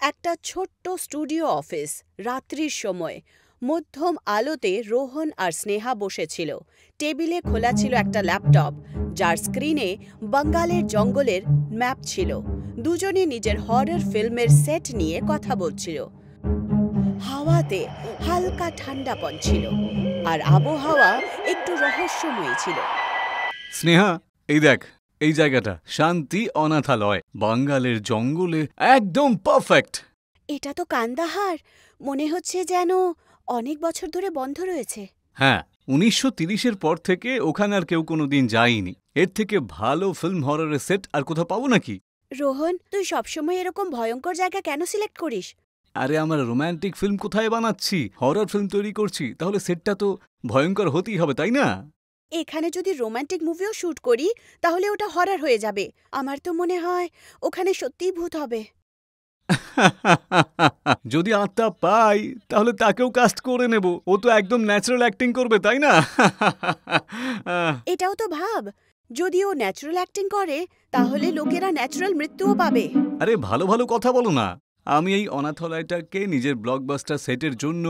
একটা ছোট্ট studio office, রাত্রির সময়। মধ্যম আলোতে রোহন আর স্নেহা বসেছিল। টেবিলে খোলা ছিল একটা ল্যাপটপ, যার স্ক্রিনে বাঙ্গালের জঙ্গলের ম্যাপ ছিল। দুজনে নিজের হরর ফিল্মের সেট নিয়ে কথা বলছিল। হাওয়াতে হালকা ঠান্ডাপন ছিল, আর আবহাওয়া একটু রহস্যময়ী ছিল। স্নেহা, এই দেখ, এই জায়গাটা শান্তি অনাথালয়, বাঙ্গালের জঙ্গলে, একদম পারফেক্ট। এটা তো কান্দাহার, মনে হচ্ছে যেন অনেক বছর ধরে বন্ধ রয়েছে। হ্যাঁ, 1930-এর পর থেকে ওখানে আর কেউ কোনোদিন যায়নি। এর থেকে ভালো ফিল্ম হররের সেট আর কোথাও পাবো নাকি? রোহন, তুই সবসময় এরকম ভয়ঙ্কর জায়গা কেন সিলেক্ট করিস? আরে, আমরা রোম্যান্টিক ফিল্ম কোথায় বানাচ্ছি, হরর ফিল্ম তৈরি করছি, তাহলে সেটটা তো ভয়ঙ্কর হতেই হবে, তাই না? এখানে যদি রোমান্টিক মুভিও শ্যুট করি, তাহলে ওটা হরর হয়ে যাবে। আমার তো মনে হয় ওখানে সত্যিই ভূত হবে। যদি আত্মা পাই, তাহলে তাকেও কাস্ট করে নেব। ও তো একদম ন্যাচারাল অ্যাক্টিং করবে, তাই না? এটাও তো ভাব, যদি ও ন্যাচারাল অ্যাক্টিং করে, তাহলে লোকেরা ন্যাচারাল মৃত্যুও পাবে। আরে, ভালো ভালো কথা বলো না। আমি এই অনাথালয়টাকে নিজের ব্লকবাস্টার সেটের জন্য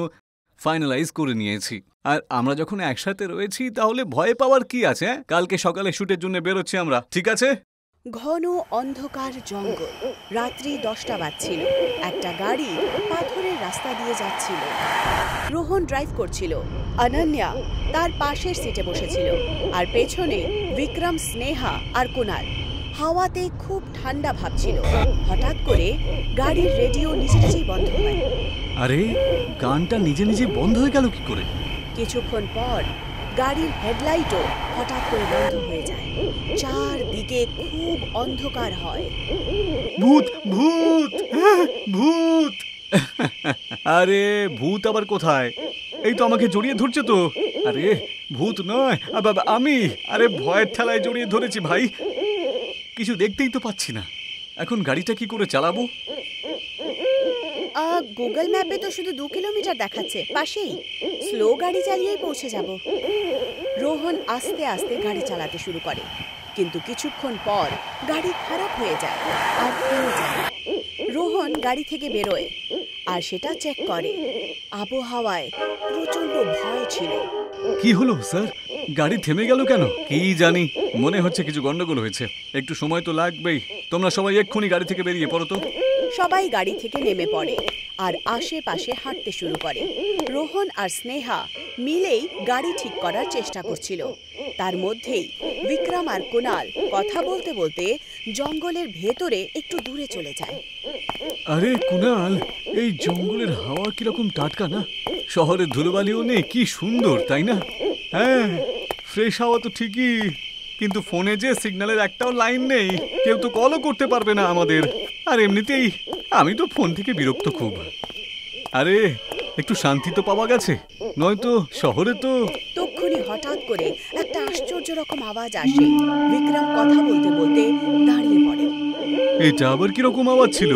ফাইনালাইজ করে নিয়েছি। আর আমরা যখন একসাথে রয়েছি, তাহলে ভয় পাওয়ার কি আছে? কালকে সকালে শুটের জন্য বেরোচ্ছি আমরা, ঠিক আছে? ঘন অন্ধকার জঙ্গল, রাত্রি 10টা বাজছিল। একটা গাড়ি পাথরের রাস্তা দিয়ে যাচ্ছিল। রোহন ড্রাইভ করছিল, অনন্যা তার পাশের সিটে বসেছিল, আর পেছনে বিক্রম, স্নেহা আর কুনাল। হাওয়াতে খুব ঠান্ডা ভাব ছিল। হঠাৎ করে গাড়ির রেডিও নিজে নিজেই বন্ধ হয়। আরে, গানটা নিজে নিজে বন্ধ হয়ে গেল কি করে? কিছুক্ষণ পর গাড়ির হেডলাইটও হঠাৎ করে বন্ধ হয়ে যায়। চারদিকে খুব অন্ধকার হয়। ভূত, ভূত, ভূত! আরে, ভূত আবার কোথায়? এই তো আমাকে জড়িয়ে ধরছে তো। আরে, ভূত নয়, আমি। আরে, ভয়ের ঠেলায় জড়িয়ে ধরেছি ভাই। কিছু দেখতেই তো পাচ্ছি না। এখন গাড়িটা কি করে চালাবো? গুগল ম্যাপে তো শুধু 2 কিলোমিটার দেখাচ্ছে, পাশেই। স্লো গাড়ি চালিয়েই পৌঁছে যাব। রোহন আস্তে আস্তে গাড়ি চালাতে শুরু করে, কিন্তু কিছুক্ষণ পর গাড়ি খারাপ হয়ে যায় আর থেমে যায়। রোহন গাড়ি থেকে বেরোয় আর সেটা চেক করে। আবহাওয়ায় প্রচন্ড ভয় ছিল। কি হলো স্যার? গাড়ি থেমে গেল কেন? কি জানি, মনে হচ্ছে কিছু গন্ডগোল হয়েছে। একটু সময় তো লাগবেই। তোমরা সবাই এক্ষুনি গাড়ি থেকে বেরিয়ে পড়ো তো। সবাই গাড়ি থেকে নেমে পড়ে আর আশেপাশে হাঁটতে শুরু করে। রোহন আর স্নেহা মিলেই গাড়ি ঠিক করার চেষ্টা করছিল। তার মধ্যেই বিক্রম আর কুনাল কথা বলতে বলতে জঙ্গলের ভেতরে একটু দূরে চলে যায়। আরে কুনাল, এই জঙ্গলের হাওয়া কিরকম টাটকা না? শহরের ধুলোবালিও নেই, কি সুন্দর, তাই না? হ্যাঁ, ফ্রেশ হাওয়া তো ঠিকই, কিন্তু ফোনে যে সিগন্যালের একটাও লাইন নেই। কেউ তো কলও করতে পারবে না আমাদের। আর এমনিতেই আমি তো ফোন থেকে বিরক্ত খুব। আরে, একটু শান্তি তো পাওয়া গেছে, নয়তো শহরে তো। তক্ষুনি হঠাৎ করে একটা আশ্চর্য রকম আওয়াজ আসে। বিক্রম কথা বলতে বলতে দাঁড়িয়ে পড়ে। এটা আবার কিরকম আওয়াজ ছিল?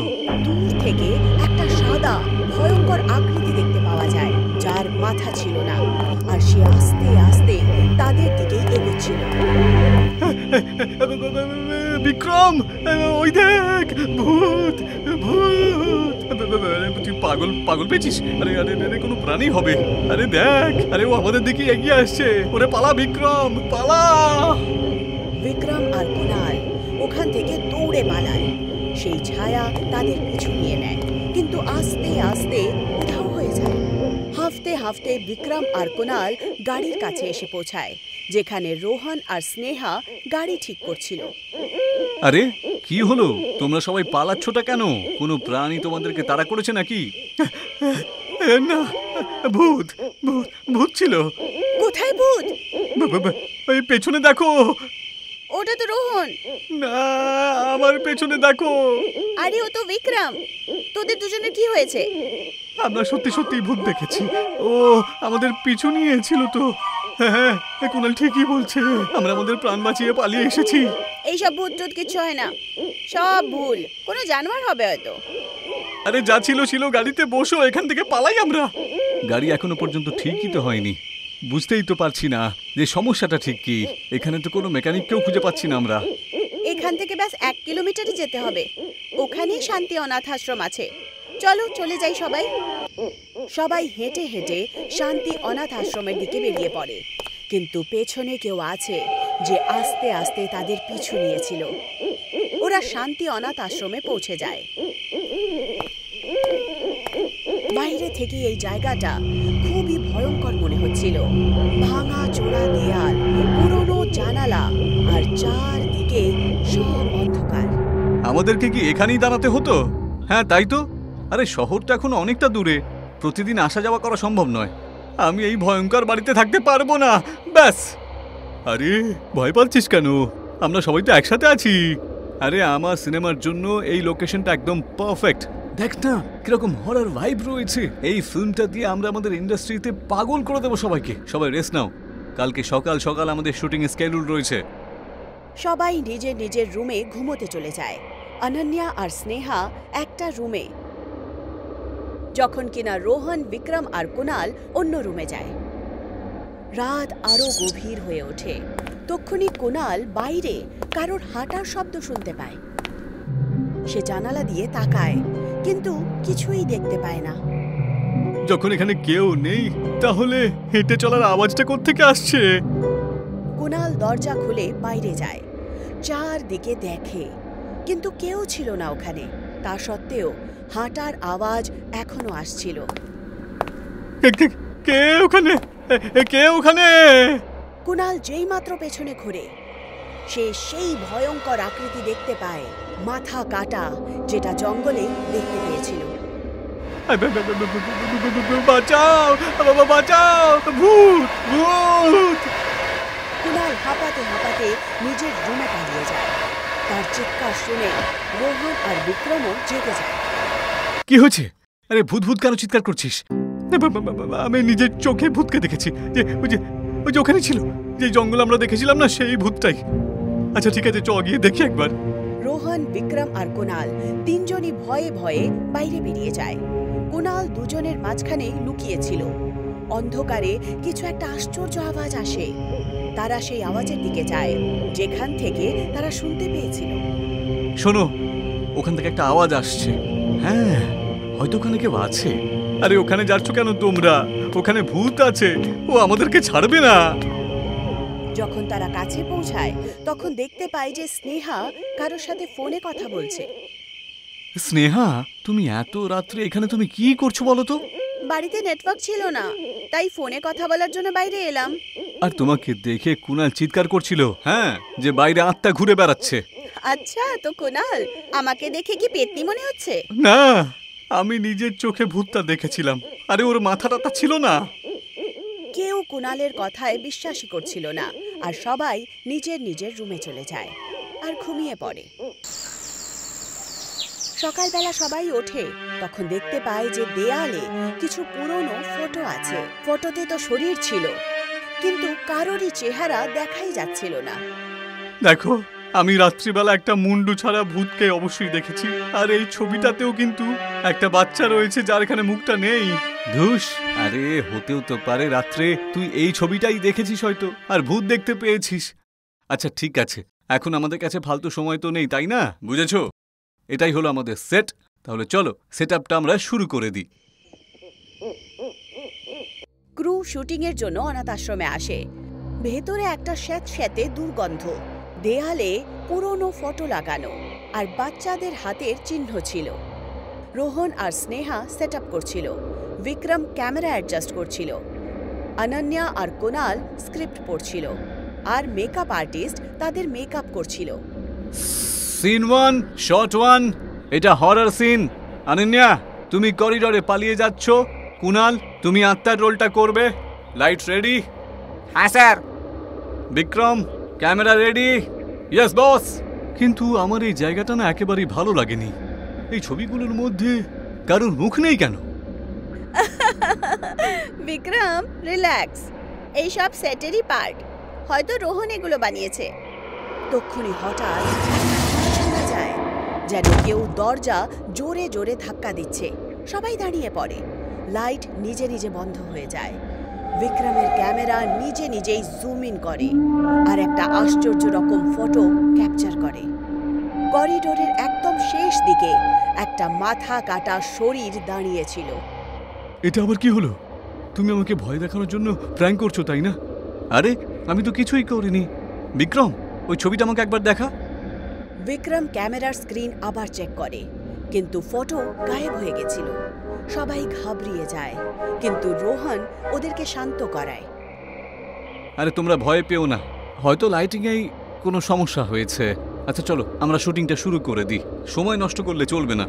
দূর থেকে একটা সাদা ভয়ঙ্কর আকৃতি দেখতে পাওয়া যায়, যার মাথা ছিল না, আর সে আস্তে আস্তে তাদের দিকে এগোচ্ছিল। বিক্রম, ওই দেখ, ভূত, ভূত! তুই পাগল পাগল পেয়েছিস? আরে আরে আরে, কোনো প্রাণী হবে। আরে দেখ, আরে ও আমাদের দিকে এগিয়ে আসছে। ওরে পালা বিক্রম, পালা! বিক্রম আর কুনাল ওখান থেকে দৌড়ে পালায়। সেই ছায়া তাদের পিছু নিয়ে নেয়, কিন্তু আস্তে আস্তে উধাও হয়ে যায়। হাঁফতে হাঁফতে বিক্রম আর কুনাল গাড়ির কাছে এসে পৌঁছায়, যেখানে রোহন আর স্নেহা গাড়ি ঠিক করছিল। আরে, কি হলো? তোমরা সবাই পালাচ্ছটা কেন? কোনো প্রাণী তোমাদেরকে তাড়া করেছে নাকি? না, ভূত, ভূত, ভূত ছিল। কোথায় ভূত? ওই পেছনে দেখো। ওটা তো রোহন। না, আমার পেছনে দেখো। আরে, ও তো বিক্রম। তোদের দুজনের কি হয়েছে? আমরা সত্যি সত্যি ভূত দেখেছি। ও আমাদের পিছু নিয়েছিল তো। হ্যাঁ, কুনাল ঠিকই বলছে। আমরা আমাদের প্রাণ বাঁচিয়ে পালিয়ে এসেছি। এইসব ভূত টুত কিচ্ছু হয় না, সব ভুল। কোনো জানোয়ার হবে হয়তো। আরে, যা ছিল ছিল, গাড়িতে বসো, এখান থেকে পালাই আমরা। গাড়ি এখনো পর্যন্ত ঠিকই তো হয়নি। বুঝতেই তো পারছি না যে সমস্যাটা ঠিক কি। এখানে তো কোনো মেকানিককেও খুঁজে পাচ্ছি না আমরা। এখান থেকে ব্যাস 1 কিলোমিটারই যেতে হবে। ওখানেই শান্তি অনাথ আশ্রম আছে। চলো চলে যাই সবাই। সবাই হেঁটে হেঁটে শান্তি অনাথ আশ্রমের দিকে বেরিয়ে পড়ে, কিন্তু পেছনে কেউ আছে যে আস্তে আস্তে তাদের পিছু নিয়েছিল। ওরা শান্তি অনাথ আশ্রমে পৌঁছে যায়। বাইরে থেকে এই জায়গাটা খুবই ভয়ঙ্কর মনে হচ্ছিল। ভাঙা চোরা দেয়াল, পুরনো জানালা, আর চারদিকে সব অন্ধকার। আমাদেরকে কি এখানেই দাঁড়াতে হতো? হ্যাঁ তাই তো। আরে শহরটা এখন অনেকটা দূরে, প্রতিদিন আসা যাওয়া করা সম্ভব নয়। আমি এই ভয়ঙ্কর বাড়িতে থাকতে পারবো না, ব্যাস। আরে ভয় পাচ্ছিস কেন? আমরা সবাই তো একসাথে আছি। আরে আমার সিনেমার জন্য এই লোকেশনটা একদম পারফেক্ট। দেখ না কিরকম হরর ভাইব রয়েছে। এই ফিল্মটা দিয়ে আমরা আমাদের ইন্ডাস্ট্রিতে পাগল করে দেবো সবাইকে। সবাই রেস্ট নাও, কালকে সকাল সকাল আমাদের শুটিং স্কেডিউল রয়েছে। সবাই নিজের নিজের রুমে ঘুমোতে চলে যায়। অনন্যা আর স্নেহা একটা রুমে, যখন কিনা রোহন, বিক্রম আর কুনাল অন্য রুমে যায়। রাত আরো গভীর হয়ে ওঠে। তক্ষুনি কুনাল বাইরে কারোর হাঁটার শব্দ শুনতে পায়। সে জানালা দিয়ে তাকায়, কিন্তু কিছুই দেখতে পায় না। যখন এখানে কেউ নেই, তাহলে হেঁটে চলার আওয়াজটা কোত্থেকে আসছে? কুনাল দরজা খুলে বাইরে যায়, চারদিকে দেখে, কিন্তু কেউ ছিল না ওখানে। তা সত্ত্বেও হাঁটার আওয়াজ এখনো আসছিল। কে ওখানে? কে ওখানে? কুনাল যেই মাত্র পেছনে ঘুরে, সে সেই ভয়ঙ্কর আকৃতি দেখতে পায়, মাথা কাটা, যেটা জঙ্গলে দেখতে পেয়েছিল। বাঁচাও, বাঁচাও, ভূত, ভূত! কুনাল হাঁপাতে হাঁপাতে নিজের রুমে পালিয়ে যায়। তার চিৎকার শুনে রোহন আর বিক্রমও জেগে যায়। কি হয়েছে? আরে ভূত ভূত কেন চিৎকার করছিস? আমি নিজের চোখে ভূতকে দেখেছি। ওই যে ওখানে ছিল, যে জঙ্গল আমরা দেখেছিলাম না, সেই ভূতটাই। আচ্ছা ঠিক আছে, চ গিয়ে দেখি একবার। রোহন, বিক্রম আর কুনাল তিনজনই ভয়ে ভয়ে বাইরে বেরিয়ে যায়। কুনাল দুজনের মাঝখানে লুকিয়েছিল। অন্ধকারে কিছু একটা আশ্চর্য আওয়াজ আসে। তারা সেই আওয়াজের দিকে যায় যেখান থেকে তারা শুনতে পেয়েছিল। শোনো, ওখান থেকে একটা আওয়াজ আসছে। হ্যাঁ, হয়তো ওখানে কেউ আছে। আরে ওখানে যাচ্ছ কেন তোমরা? ওখানে ভূত আছে, ও আমাদেরকে ছাড়বে না। যখন তারা কাছে পৌঁছায়, তখন দেখতে পায় যে স্নেহা কারোর সাথে ফোনে কথা বলছে। স্নেহা, তুমি এত রাত্রে এখানে তুমি কি করছো বলো তো? বাড়িতে নেটওয়ার্ক ছিল না, তাই ফোনে কথা বলার জন্য বাইরে এলাম। আর তোমাকে দেখে কুনাল চিৎকার করছিল, হ্যাঁ, যে বাইরে আত্মা ঘুরে বেড়াচ্ছে। আচ্ছা, তো কুনাল, আমাকে দেখে কি পেতনি মনে হচ্ছে? না, আমি নিজের চোখে ভূতটা দেখেছিলাম। আরে ওর মাথাটা ছিল না। কেউ কুনালের কথায় বিশ্বাসই করছিল না, আর সবাই নিজের নিজের রুমে চলে যায় আর ঘুমিয়ে পড়ে। সকালবেলা সবাই ওঠে, তখন দেখতে পায় যে দেয়ালে কিছু পুরনো ফটো আছে। ফটোতে তো শরীর ছিল, কিন্তু কারোরই চেহারা দেখাই যাচ্ছিল না। দেখো, আমি রাত্রিবেলা একটা মুন্ডু ছাড়া ভূতকে অবশ্যই দেখেছি। আর এই ছবিটাতেও কিন্তু একটা বাচ্চা রয়েছে যার এখানে মুখটা নেই। ধুস, আরে হতেও তো পারে রাত্রে তুই এই ছবিটাই দেখেছিস হয়তো, আর ভূত দেখতে পেয়েছিস। আচ্ছা ঠিক আছে, এখন আমাদের কাছে ফালতু সময় তো নেই, তাই না? বুঝেছো? এটাই হলো আমাদের সেট। তাহলে চলো সেটআপটা আমরা শুরু করে দিই। ক্রু শুটিংয়ের জন্য অনাথ আশ্রমে আসে। ভেতরে একটা স্যাঁতস্যাঁতে দুর্গন্ধ, দেয়ালে পুরনো ফটো লাগানো, আর বাচ্চাদের হাতের চিহ্ন ছিল। রোহন আর স্নেহা সেট আপ করছিল, বিক্রম ক্যামেরা অ্যাডজাস্ট করছিল, অনন্যা আর কুনাল স্ক্রিপ্ট পড়ছিল, আর মেকআপ আর্টিস্ট তাদের মেকআপ করছিল। সিন 1, শট 1, এটা হরর সিন। অনন্যা, তুমি করিডোরে পালিয়ে যাচ্ছ। কুনাল, তুমি আত্মার রোলটা করবে। Light ready? হ্যাঁ sir. Vikram, camera ready? Yes boss. কিন্তু আমার এই জায়গাটা না একেবারেই ভালো লাগেনি। এই ছবিগুলোর মধ্যে কারোর মুখ নেই কেন? বিক্রম, রিল্যাক্স, এইসব সেটেরই পার্ট। হয়তো রোহন এগুলো বানিয়েছে। তক্ষুনি হঠাৎ শোনা যায় যেন কেউ দরজা জোরে জোরে ধাক্কা দিচ্ছে। সবাই দাঁড়িয়ে পড়ে। লাইট নিজে নিজে বন্ধ হয়ে যায়। বিক্রমের ক্যামেরা নিজে নিজেই জুম ইন করে আর একটা আশ্চর্য রকম ফটো ক্যাপচার করে। করিডোরের একদম শেষ দিকে একটা মাথা কাটা শরীর দাঁড়িয়েছিল। এটা আবার কি হলো? তুমি আমাকে ভয় দেখানোর জন্য প্র্যাঙ্ক করছো, তাই না? আরে আমি তো কিছুই করিনি। বিক্রম, ওই ছবিটা আমাকে একবার দেখা। বিক্রম ক্যামেরার স্ক্রিন আবার চেক করে, কিন্তু ফটো গায়েব হয়ে গেছিল। সবাই ঘাবড়িয়ে যায়, কিন্তু রোহন ওদেরকে শান্ত করায়। আরে তোমরা ভয় পেও না, হয়তো লাইটিংয়েই কোনো সমস্যা হয়েছে। আচ্ছা চলো আমরা শুটিংটা শুরু করে দিই, সময় নষ্ট করলে চলবে না।